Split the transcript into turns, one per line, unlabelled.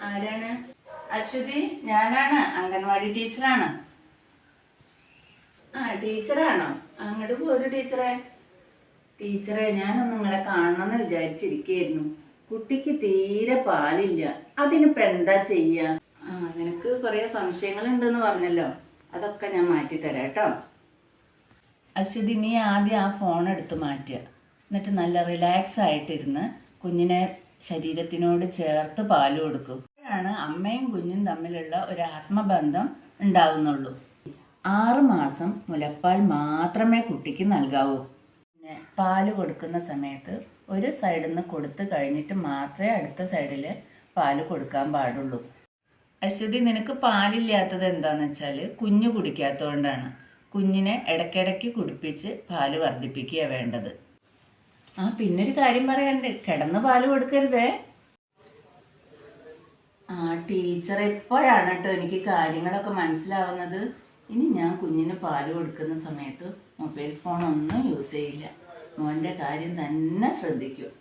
ആരാണ്? അശ്വതി, ഞാനാണ്. അംഗൻവാടി ടീച്ചറാണ്. ടീച്ചറാണോ? അങ്ങോട്ട് പോരു ടീച്ചറെ. ടീച്ചറെ, ഞാനൊന്ന് നിങ്ങളെ കാണണമെന്ന് വിചാരിച്ചിരിക്കുകയായിരുന്നു. കുട്ടിക്ക് തീരെ പാലില്ല. അതിനിപ്പോ എന്താ ചെയ്യാ? നിനക്ക് കുറെ സംശയങ്ങൾ ഉണ്ടെന്ന് പറഞ്ഞല്ലോ, അതൊക്കെ ഞാൻ മാറ്റി തരാം കേട്ടോ. അശ്വതി, നീ ആദ്യം ആ ഫോൺ എടുത്ത് മാറ്റുക. എന്നിട്ട് നല്ല റിലാക്സ് ആയിട്ടിരുന്ന് കുഞ്ഞിനെ ശരീരത്തിനോട് ചേർത്ത് പാല് കൊടുക്കും. അപ്പോഴാണ് അമ്മയും കുഞ്ഞും തമ്മിലുള്ള ഒരു ആത്മബന്ധം ഉണ്ടാവുന്നുള്ളൂ. 6 മാസം മുലപ്പാൽ മാത്രമേ കുട്ടിക്ക് നൽകാവൂ. പിന്നെ പാല് കൊടുക്കുന്ന സമയത്ത് ഒരു സൈഡിൽ നിന്ന് കൊടുത്ത് കഴിഞ്ഞിട്ട് മാത്രമേ അടുത്ത സൈഡിൽ പാല് കൊടുക്കാൻ പാടുള്ളൂ. അശ്വതി, നിനക്ക് പാലില്ലാത്തത് എന്താണെന്ന് വെച്ചാൽ കുഞ്ഞു കുടിക്കാത്തതുകൊണ്ടാണ്. കുഞ്ഞിനെ ഇടയ്ക്കിടയ്ക്ക് കുടിപ്പിച്ച് പാല് വർദ്ധിപ്പിക്കുക വേണ്ടത്. പിന്നൊരു കാര്യം പറയാനുണ്ട്, കിടന്ന് പാല് കൊടുക്കരുതേ. ടീച്ചർ എപ്പോഴാണ് കേട്ടോ എനിക്ക് കാര്യങ്ങളൊക്കെ മനസ്സിലാവുന്നത്. ഇനി ഞാൻ കുഞ്ഞിന് പാല് കൊടുക്കുന്ന സമയത്ത് മൊബൈൽ ഫോൺ ഒന്നും യൂസ് ചെയ്യില്ല. മോൻ്റെ കാര്യം തന്നെ ശ്രദ്ധിക്കും.